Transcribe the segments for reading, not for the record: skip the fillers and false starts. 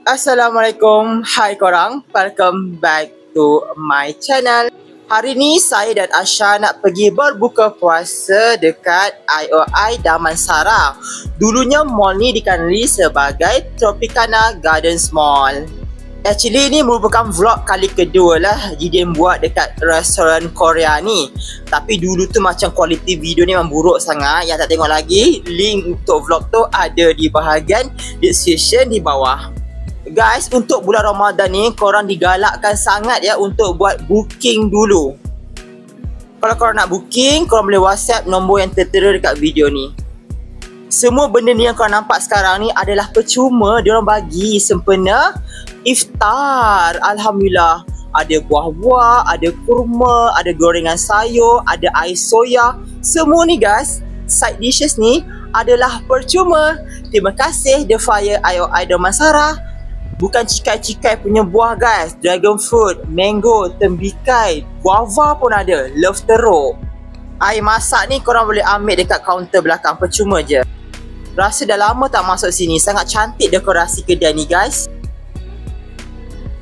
Assalamualaikum, hai korang, welcome back to my channel. Hari ni saya dan Asha nak pergi berbuka puasa dekat IOI Damansara. Dulunya mall ni dikenali sebagai Tropicana Gardens Mall. Actually ni merupakan vlog kali kedua lah Jidim buat dekat restoran Korea ni. Tapi dulu tu macam kualiti video ni memang buruk sangat. Yang tak tengok lagi, link untuk vlog tu ada di bahagian description di bawah. Guys, untuk bulan Ramadan ni korang digalakkan sangat ya untuk buat booking dulu. Kalau korang nak booking, korang boleh WhatsApp nombor yang tertera dekat video ni. Semua benda ni yang korang nampak sekarang ni adalah percuma. Diorang bagi sempena iftar. Alhamdulillah. Ada buah-buah, ada kurma, ada gorengan sayur, ada air soya. Semua ni guys, side dishes ni adalah percuma. Terima kasih The Fire IOI Damansara. Bukan cikai-cikai punya buah guys. Dragon fruit, mango, tembikai, guava pun ada. Love teruk. Air masak ni korang boleh ambil dekat kaunter belakang. Percuma je. Rasa dah lama tak masuk sini. Sangat cantik dekorasi kedai ni guys.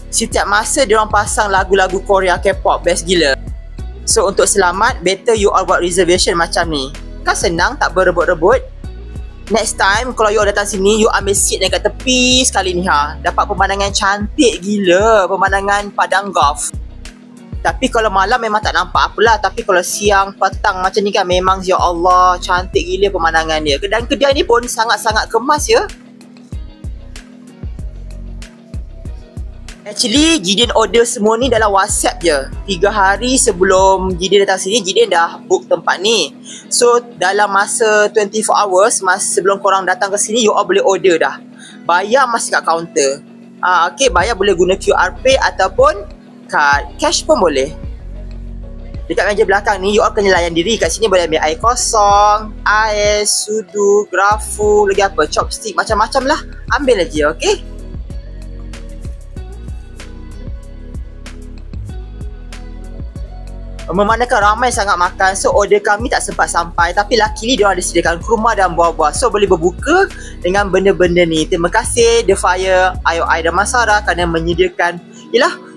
Setiap masa diorang pasang lagu-lagu Korea K-pop. Best gila. So untuk selamat, better you all buat reservation macam ni. Kan senang, tak berebut-rebut. Next time kalau you datang sini, you ambil seat dekat tepi sekali ni ha. Dapat pemandangan cantik gila. Pemandangan padang golf. Tapi kalau malam memang tak nampak apalah. Tapi kalau siang, petang macam ni kan, memang ya Allah, cantik gila pemandangan dia. Dan kedai ni pun sangat-sangat kemas ya. Actually, Jidin order semua ni dalam WhatsApp je. 3 hari sebelum Jidin datang sini, Jidin dah book tempat ni. So, dalam masa 24 hours, masa sebelum korang datang ke sini, you all boleh order dah. Bayar masih kat kaunter. Okay, bayar boleh guna QR Pay ataupun kad. Cash pun boleh. Dekat meja belakang ni, you all kena layan diri. Kat sini boleh ambil air kosong, air, sudu, grafu, lagi apa, chopstick, macam-macam lah. Ambil aja, okay? Memandangkan ramai sangat makan, so order kami tak sempat sampai. Tapi luckily diorang ada sediakan kurma dan buah-buah, so boleh berbuka dengan benda-benda ni. Terima kasih The Fire IOI Damansara kerana menyediakan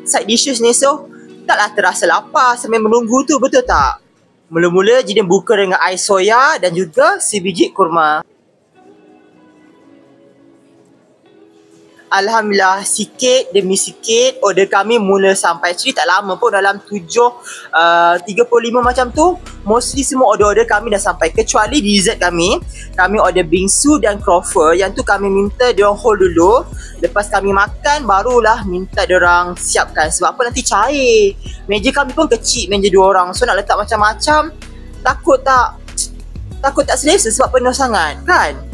side dishes ni. So taklah terasa lapar sambil menunggu tu, betul tak? Mula-mula Jidin buka dengan air soya dan juga sebiji kurma. Alhamdulillah, sikit demi sikit order kami mula sampai. Actually tak lama pun, dalam 7.35 macam tu. Mostly semua order-order kami dah sampai. Kecuali dessert kami. Kami order bingsu dan croffle. Yang tu kami minta diorang hold dulu. Lepas kami makan, barulah minta diorang siapkan. Sebab apa, nanti cair. Meja kami pun kecil, meja 2 orang. So nak letak macam-macam, takut tak selesa sebab penuh sangat kan.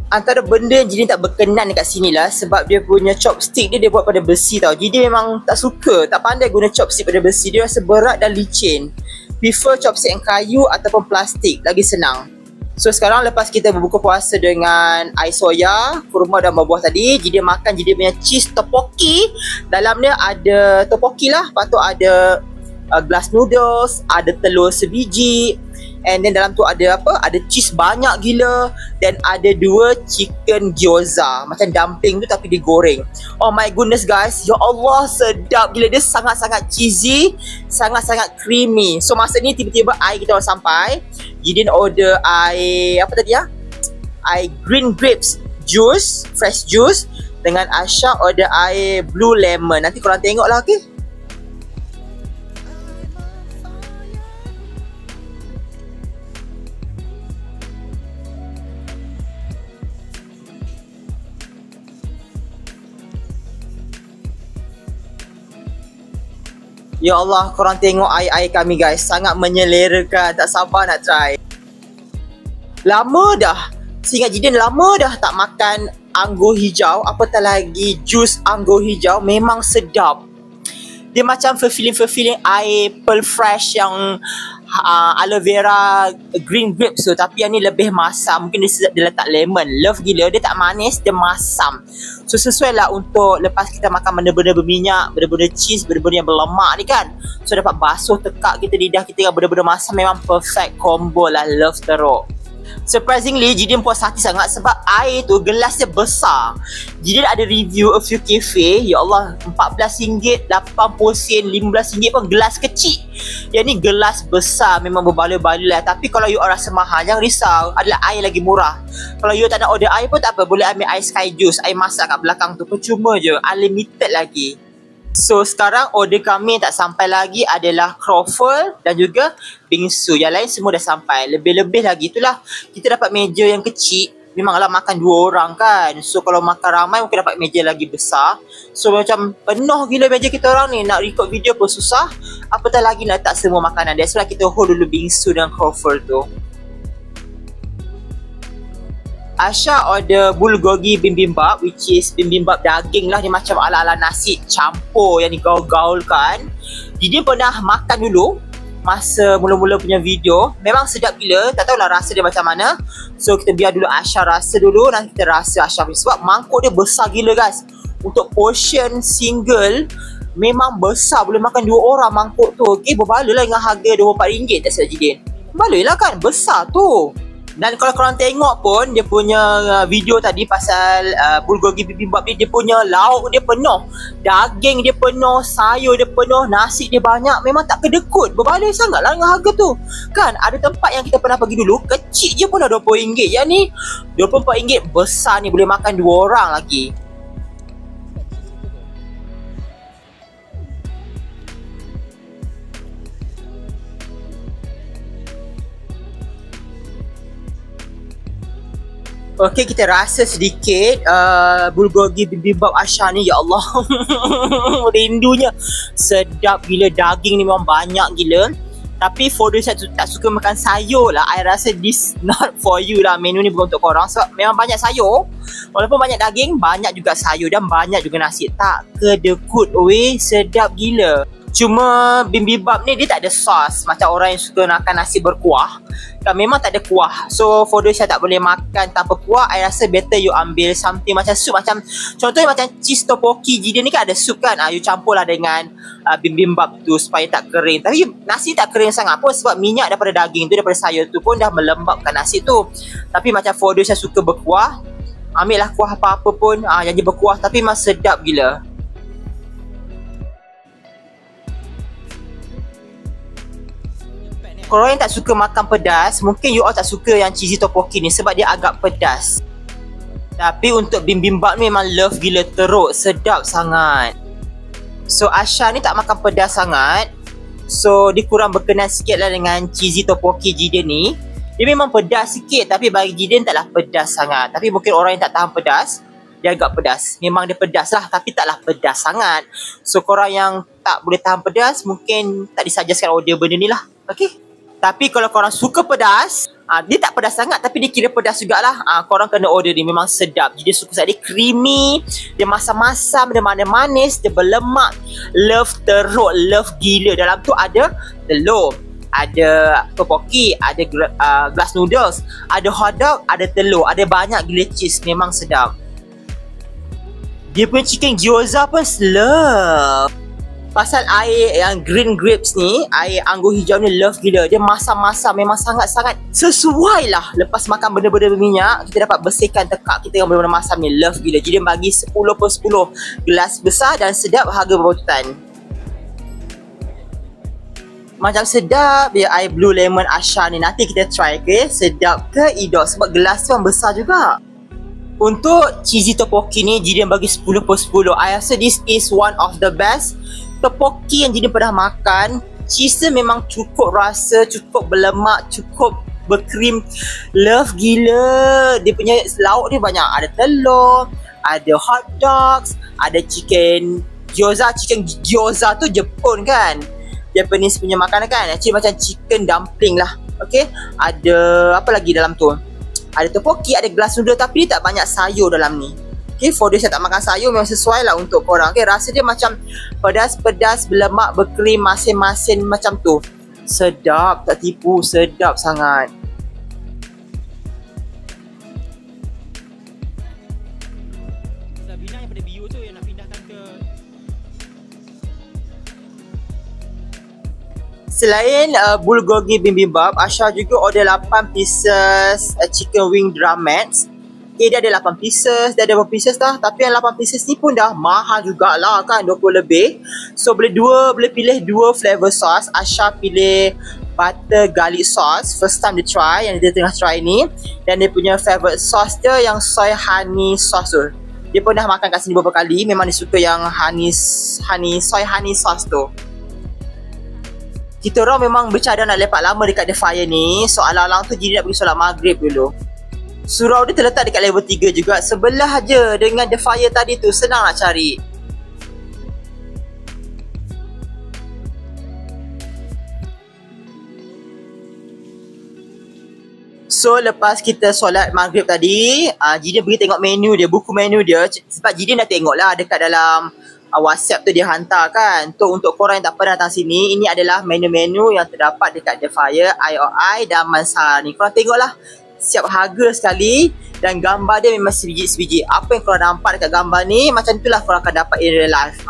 Antara benda yang Jidin tak berkenan dekat sini lah, sebab dia punya chopstick dia buat pada besi tau. Jidin memang tak suka, tak pandai guna chopstick pada besi. Dia rasa berat dan licin. Prefer chopstick yang kayu ataupun plastik, lagi senang. So sekarang lepas kita berbuka puasa dengan air soya, kurma dan buah-buah tadi, Jidin makan Jidin punya cheese tteokbokki. Dalamnya ada tteokbokki lah. Lepas tu ada glass noodles, ada telur sebiji. And then dalam tu ada apa? Ada cheese banyak gila. Dan ada 2 chicken gyoza. Macam dumpling tu tapi digoreng. Oh my goodness guys. Ya Allah, sedap gila. Dia sangat-sangat cheesy, sangat-sangat creamy. So masa ni tiba-tiba air kita orang sampai. Jidin order air, apa tadi ya? Air green grapes juice, fresh juice. Dengan Asha order air blue lemon. Nanti korang tengok lah, okay? Ya Allah, korang tengok air-air kami guys. Sangat menyelerakan. Tak sabar nak try. Lama dah, seingat Jidin lama dah tak makan anggur hijau. Apatah lagi jus anggur hijau. Memang sedap. Dia macam fulfilling air pearl fresh yang aloe vera green grapes tu. Tapi yang ni lebih masam. Mungkin dia letak lemon. Love gila. Dia tak manis, dia masam. So sesuai lah untuk lepas kita makan benda-benda berminyak, benda-benda cheese, benda-benda yang berlemak ni kan. So dapat basuh tekak kita lidah kita dengan benda-benda masam. Memang perfect combo lah. Love teruk. Surprisingly, Jidin puas hati sangat sebab air tu gelasnya besar. Jidin ada review a few cafe, ya Allah, RM14, RM80, RM15 pun gelas kecil. Yang ni gelas besar, memang berbaloi-baloi lah. Tapi kalau you rasa mahal, jangan risau, adalah air lagi murah. Kalau you tak nak order air pun tak apa, boleh ambil air Sky Juice, air masak kat belakang tu, percuma je, unlimited lagi. So sekarang order kami yang tak sampai lagi adalah croffle dan juga bingsu. Yang lain semua dah sampai. Lebih-lebih lagi itulah, kita dapat meja yang kecil. Memanglah makan 2 orang kan. So kalau makan ramai mungkin dapat meja lagi besar. So macam penuh gila meja kita orang ni. Nak record video pun susah, apatah lagi nak letak semua makanan. That's why kita hold dulu bingsu dan croffle tu. Asha order bulgogi bibimbap, which is bibimbap daging lah. Dia macam ala-ala nasi campur yang digaul-gaulkan. Dia pernah makan dulu masa mula-mula punya video. Memang sedap gila, tak tahulah rasa dia macam mana. So kita biar dulu Asha rasa dulu, nanti kita rasa Asha punya. Sebab mangkuk dia besar gila guys. Untuk portion single memang besar, boleh makan 2 orang mangkuk tu. Okay, berbaloi lah dengan harga RM24, tak silap Jidin. Berbaloi lah kan, besar tu. Dan kalau korang tengok pun dia punya video tadi pasal bulgogi bibimbap ni, dia punya lauk dia penuh, daging dia penuh, sayur dia penuh, nasi dia banyak, memang tak kedekut. Berbaloi sangat lah dengan harga tu. Kan ada tempat yang kita pernah pergi dulu, kecil je pun dah RM20. Yang ni RM24 besar ni, boleh makan 2 orang lagi. Okey, kita rasa sedikit bulgogi bibimbap Asha ni. Ya Allah, rindunya. Sedap gila, daging ni memang banyak gila. Tapi for those yang tak suka makan sayur lah, I rasa this not for you lah. Menu ni bukan untuk korang. Sebab memang banyak sayur. Walaupun banyak daging, banyak juga sayur dan banyak juga nasi. Tak kedekut weh, sedap gila. Cuma bibimbap ni dia tak ada sos. Macam orang yang suka makan nasi berkuah, kan memang tak ada kuah. So for those yang tak boleh makan tanpa kuah, I rasa better you ambil something macam sup. Macam contohnya macam cheese tteokbokki Jidin ni kan ada sup kan. You campur lah dengan bibimbap tu supaya tak kering. Tapi nasi tak kering sangat pun sebab minyak daripada daging tu, daripada sayur tu pun dah melembabkan nasi tu. Tapi macam for those yang suka berkuah, ambil lah kuah apa-apa pun yang dia berkuah, tapi memang sedap gila. Korang yang tak suka makan pedas, mungkin you all tak suka yang cheesy tteokbokki ni sebab dia agak pedas. Tapi untuk bibimbap ni memang love gila, teruk, sedap sangat. So Asha ni tak makan pedas sangat, so dia kurang berkenan sikit lah dengan cheesy tteokbokki Jidin ni. Dia memang pedas sikit, tapi bagi Jidin taklah pedas sangat. Tapi mungkin orang yang tak tahan pedas, dia agak pedas. Memang dia pedas lah, tapi taklah pedas sangat. So korang yang tak boleh tahan pedas, mungkin tak disajaskan order benda ni lah. Okay. Tapi kalau korang suka pedas, dia tak pedas sangat tapi dia kira pedas jugalah, korang kena order ni, memang sedap. Dia suka sangat, dia creamy, dia masam-masam, dia manis, dia berlemak. Love teruk, love gila. Dalam tu ada telur, ada tteokbokki, ada glass noodles, ada hotdog, ada telur, ada banyak gila cheese. Memang sedap. Dia punya chicken gyoza pun love. Pasal air yang green grapes ni, air anggur hijau ni love gila. Dia masam-masam, memang sangat-sangat sesuai lah. Lepas makan benda-benda berminyak, kita dapat bersihkan tekak kita yang benda-benda masam ni. Love gila. Jadi dia bagi 10/10. Gelas besar dan sedap, harga berpautan. Macam sedap dia air blue lemon Asha ni. Nanti kita try ke, sedap ke idok. Sebab gelas tu yang besar juga. Untuk cheesy tteokbokki ni, Jidin bagi 10/10. I rasa this is one of the best tteokbokki yang Jidin pernah makan. Cheese memang cukup rasa, cukup berlemak, cukup berkrim. Love gila. Dia punya lauk ni banyak. Ada telur, ada hot dogs, ada chicken gyoza. Chicken gyoza tu Jepun kan, Japanese punya makanan kan. Actually macam chicken dumpling lah. Okay. Ada apa lagi dalam tu? Ada tteokbokki, ada gelas noodle, tapi dia tak banyak sayur dalam ni. Okay, for those yang tak makan sayur memang sesuai lah untuk korang. Okay, rasa dia macam pedas-pedas, berlemak, berkrim, masin-masin macam tu. Sedap, tak tipu, sedap sangat. Sabina yang pada bio tu yang nak pindahkan ke... Selain bulgogi bibimbap, Asha juga order 8 pieces chicken wing drumettes. Okay, dia ada 8 pieces, dia ada berapa pieces dah. Tapi yang 8 pieces ni pun dah mahal jugalah kan, 20 lebih. So boleh pilih dua flavor sauce. Asha pilih butter garlic sauce, first time dia try, yang dia tengah try ni. Dan dia punya favorite sauce dia yang soy honey sauce tu. Dia pun dah makan kat sini beberapa kali, memang dia suka yang soy honey sauce tu. Kita orang memang bercadang nak lepak lama dekat The Fire ni. So alang-alang tu jadi nak pergi solat maghrib dulu. Surau dia terletak dekat level 3 juga. Sebelah je dengan The Fire tadi tu. Senang nak cari. So lepas kita solat maghrib tadi, Jidin pergi tengok menu dia, buku menu dia. Sebab Jidin dah tengok lah dekat dalam WhatsApp tu dia hantar kan. Untuk korang yang tak pernah datang sini, ini adalah menu-menu yang terdapat dekat The Fire, IOI dan Mansar ni. Korang tengoklah, siap harga sekali. Dan gambar dia memang sebiji-sebiji. Apa yang korang nampak dekat gambar ni, macam itulah korang akan dapat in real life.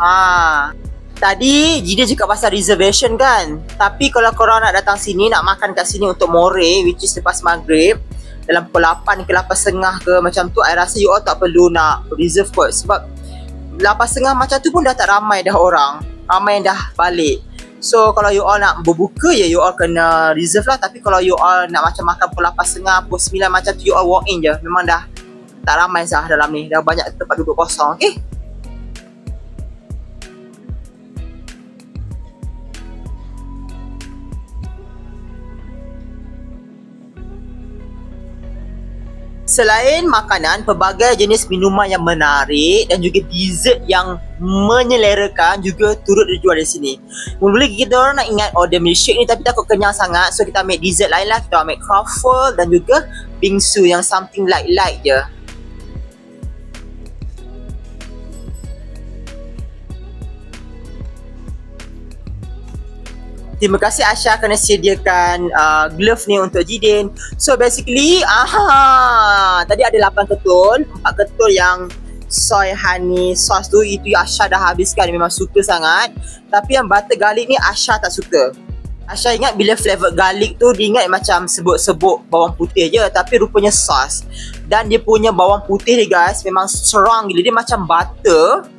Tadi Jidin cakap pasal reservation kan. Tapi kalau korang nak datang sini, nak makan kat sini untuk more, which is lepas maghrib, dalam pukul 8 ke 8.30 ke macam tu, I rasa you all tak perlu nak reserve kot. Sebab 8.30 macam tu pun dah tak ramai dah orang. Ramai yang dah balik. So kalau you all nak berbuka, ya you all kena reserve lah. Tapi kalau you all nak macam makan pukul 8.30, pukul 9 macam tu, you all walk in je. Memang dah tak ramai sah dalam ni. Dah banyak tempat duduk kosong. Okay. Selain makanan, pelbagai jenis minuman yang menarik dan juga dessert yang menyelerakan juga turut dijual di sini. Mula-mula kita orang nak ingat order milkshake ni tapi takut kenyang sangat. So kita ambil dessert lain lah. Kita ambil croffle dan juga bingsu yang something light-light je. Terima kasih Asha kerana sediakan glove ni untuk Jidin. So basically, tadi ada 8 ketul, 4 ketul yang soy honey sauce tu, itu Asha dah habiskan, dia memang suka sangat. Tapi yang butter garlic ni Asha tak suka. Asha ingat bila flavor garlic tu, dia ingat macam sebut-sebut bawang putih je, tapi rupanya sauce. Dan dia punya bawang putih ni guys, memang strong gila. Dia macam butter.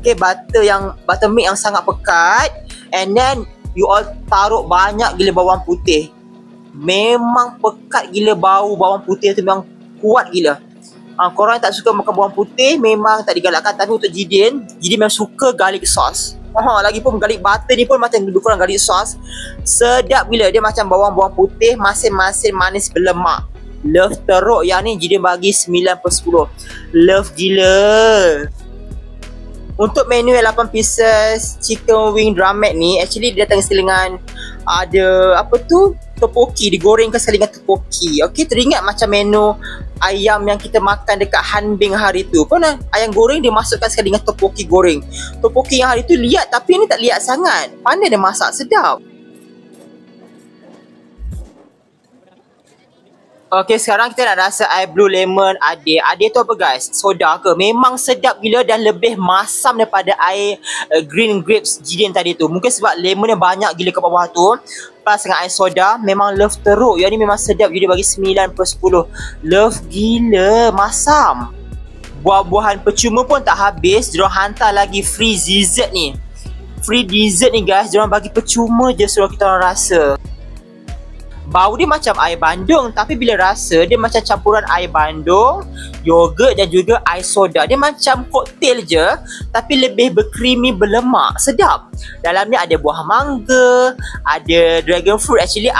Okay, butter milk yang sangat pekat. And then you all taruh banyak gila bawang putih. Memang pekat gila bau bawang putih tu, memang kuat gila. Korang yang tak suka makan bawang putih memang tak digalakkan. Tapi untuk Jidin memang suka garlic sauce. Lagipun garlic butter ni pun macam lebih kurang garlic sauce. Sedap gila. Dia macam bawang-bawang putih, masin-masin, manis berlemak. Love teruk yang ni Jidin bagi 9/10. Love gila. Untuk menu yang 8 pieces chicken wing drumette ni, actually dia datang dengan ada apa tu, topoki, digorengkan sekali dengan topoki. Okay, teringat macam menu ayam yang kita makan dekat Hanbing hari tu pun, ayam goreng dia masukkan sekali dengan topoki goreng. Topoki yang hari tu liat, tapi ni tak liat sangat. Pandai dia masak, sedap. Okay, sekarang kita nak rasa air blue lemon Ade. Ade tu apa guys? Soda ke? Memang sedap gila dan lebih masam daripada air green grapes Jidin tadi tu. Mungkin sebab lemonnya banyak gila kat bawah tu. Plus dengan air soda, memang love teruk. Yang ni memang sedap. Jadi bagi 9/10. Love gila, masam. Buah-buahan percuma pun tak habis. Diorang hantar lagi free dessert ni. Free dessert ni guys, diorang bagi percuma je suruh kita orang rasa. Bau dia macam air bandung, tapi bila rasa dia macam campuran air bandung, yogurt dan juga air soda. Dia macam koktel je, tapi lebih berkrimi, berlemak. Sedap. Dalam ni ada buah mangga, ada dragon fruit. Actually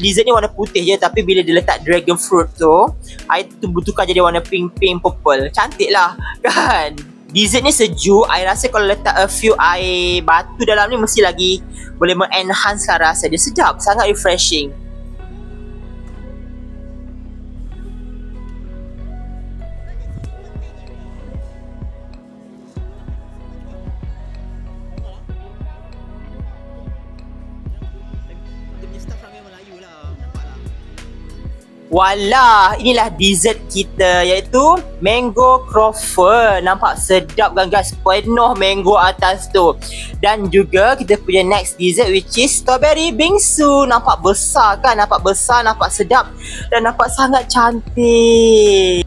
dessert ni warna putih je, tapi bila dia letak dragon fruit tu, air tu bertukar jadi warna pink purple. Cantik lah kan. Dessert ni sejuk. I rasa kalau letak a few air batu dalam ni mesti lagi boleh mengenhancekan rasa dia. Sedap, sangat refreshing. Walah, inilah dessert kita iaitu mango croffle. Nampak sedap kan guys, penuh mango atas tu. Dan juga kita punya next dessert which is strawberry bingsu. Nampak besar kan, nampak besar, nampak sedap dan nampak sangat cantik.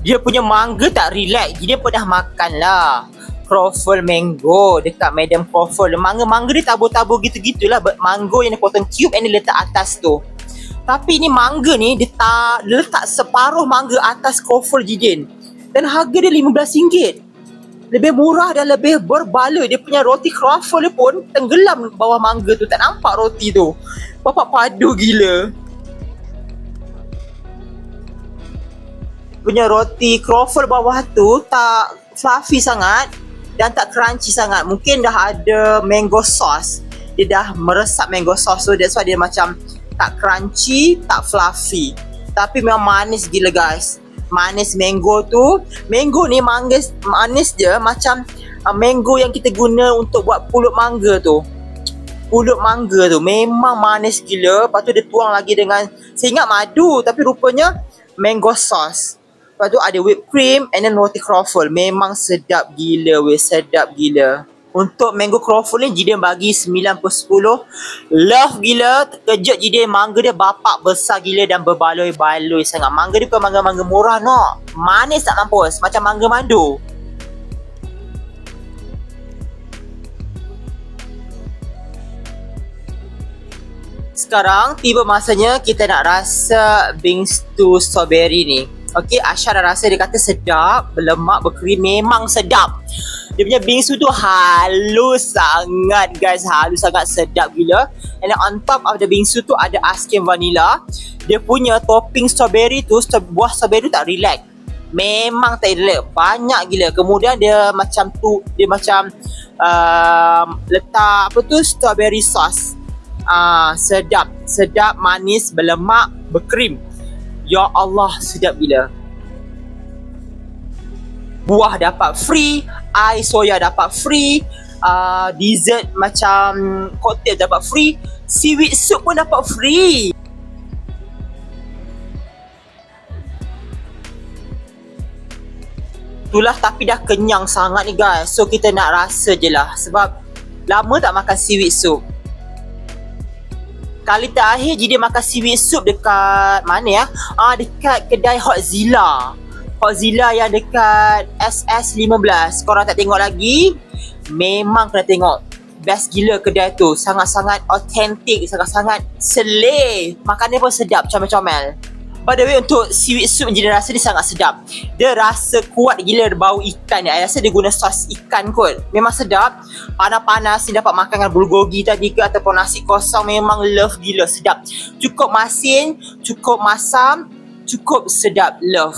Dia punya mangga tak relax, dia pernah makan lah croffle mango dekat Madam Croffle. Mangga dia tabur-tabur gitu-gitulah, mango yang dia potong cube and dia letak atas tu. Tapi ni mangga ni dia letak separuh mangga atas croffle Jidin. Dan harga dia RM15. Lebih murah dan lebih berbala. Dia punya roti croffle dia pun tenggelam bawah mangga tu, tak nampak roti tu. Bapak padu gila. Punya roti croffle bawah tu tak fluffy sangat dan tak crunchy sangat. Mungkin dah ada mango sauce. Dia dah meresap mango sauce, so that's why dia macam tak crunchy, tak fluffy. Tapi memang manis gila guys. Manis mango tu. Mango ni manis je macam mango yang kita guna untuk buat pulut mangga tu. Pulut mangga tu memang manis gila. Lepas tu dia tuang lagi dengan, saya ingat madu tapi rupanya mango sauce. Lepas tu ada whipped cream and then roti croffle. Memang sedap gila weh, sedap gila. Untuk mango croffle ni Jidin bagi 9/10. Love gila, terkejut Jidin. Mangga dia bapak besar gila dan berbaloi-baloi sangat. Mangga dia bukan mangga-mangga murah no. Manis tak mampus, macam mangga madu. Sekarang tiba masanya kita nak rasa bingsu strawberry ni. Okey, Asha dah rasa, dia kata sedap, berlemak, berkrim, memang sedap. Dia punya bingsu tu halus sangat guys, halus sangat, sedap gila. And then on top of the bingsu tu ada ais krim vanilla. Dia punya topping strawberry tu, buah strawberry tu tak relax. Memang tak relax, banyak gila. Kemudian dia macam letak apa tu, strawberry sauce. Sedap, sedap, manis, berlemak, berkrim. Ya Allah, sedap gila. Buah dapat free, air soya dapat free, dessert macam cocktail dapat free, seaweed soup pun dapat free. Itulah, tapi dah kenyang sangat ni guys. So kita nak rasa je lah sebab lama tak makan seaweed soup. Kali terakhir Jidin makan seaweed soup dekat mana ya? Dekat kedai Hotzilla. Hotzilla yang dekat SS15. Korang tak tengok lagi? Memang kena tengok. Best gila kedai tu. Sangat-sangat authentic, sangat-sangat seleh. Makannya pun sedap, comel-comel. By the way, untuk seaweed soup Jidin rasa dia sangat sedap. Dia rasa kuat gila bau ikan ni. I rasa dia guna sos ikan kot. Memang sedap. Panas-panas ni dapat makan dengan bulgogi tadi ke ataupun nasi kosong, memang love gila, sedap. Cukup masin, cukup masam, cukup sedap, love.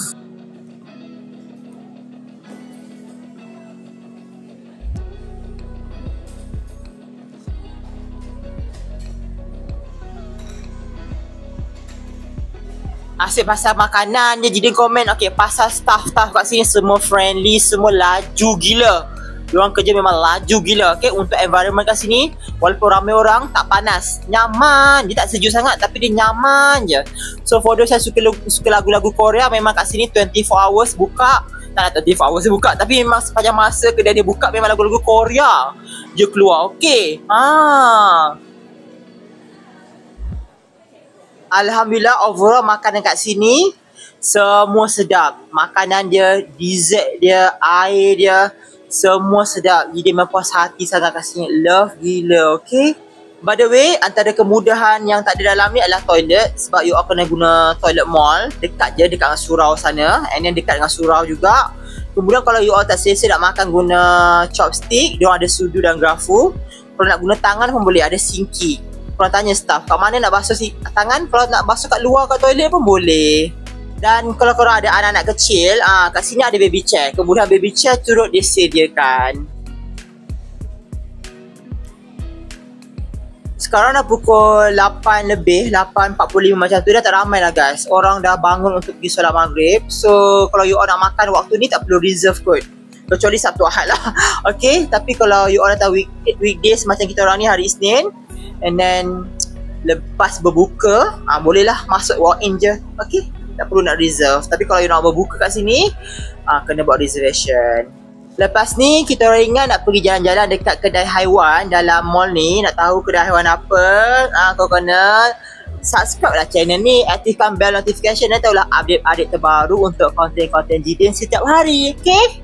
Asyik pasal makanan je Jidin komen. Okay, pasal staff-staff kat sini semua friendly, semua laju gila. Diorang kerja memang laju gila. Okay, untuk environment kat sini walaupun ramai orang, tak panas, nyaman. Dia tak sejuk sangat tapi dia nyaman je. So for those yang suka lagu-lagu Korea, memang kat sini 24 hours buka. Tak nak 24 hours buka, tapi memang sepanjang masa kedai dia buka memang lagu-lagu Korea je keluar. Okay, Alhamdulillah, overall makanan kat sini semua sedap. Makanan dia, dessert dia, air dia, semua sedap. Jadi memang puas hati sangat kat sini. Love gila, okay? By the way, antara kemudahan yang tak ada dalam ni adalah toilet. Sebab you all kena guna toilet mall. Dekat je, dekat dengan surau sana. And then dekat dengan surau juga. Kemudian kalau you all tak selesa nak makan guna chopstick, diorang ada sudu dan grafu. Kalau nak guna tangan pun boleh, ada sinki. Korang tanya staff kat mana nak basuh tangan. Kalau nak basuh kat luar kat toilet pun boleh. Dan kalau korang ada anak-anak kecil, kat sini ada baby chair. Kemudian baby chair turut disediakan. Sekarang dah pukul 8 lebih, 8.45 macam tu. Dah tak ramai lah guys. Orang dah bangun untuk pergi solat maghrib. So kalau you all nak makan waktu ni tak perlu reserve kot. kecuali Sabtu Ahad lah. Okay, tapi kalau you orang tahu weekdays macam kita orang ni hari Isnin, and then lepas berbuka, bolehlah masuk walk in je. Okay, tak perlu nak reserve. Tapi kalau you nak berbuka kat sini, kena buat reservation. Lepas ni kita orang ingat nak pergi jalan-jalan dekat kedai haiwan dalam mall ni. Nak tahu kedai haiwan apa, kau kena subscribe lah channel ni, aktifkan bell notification dan tahulah update-update terbaru untuk konten-konten Jidin setiap hari. Okay?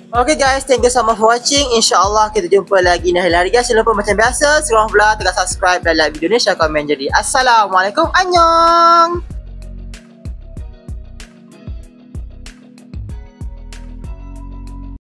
Okay guys, thank you so much for watching. InsyaAllah kita jumpa lagi di hari guys. Jangan lupa macam biasa, serang pula tekan subscribe dan like video ni, share komen jadi. Assalamualaikum, annyeong.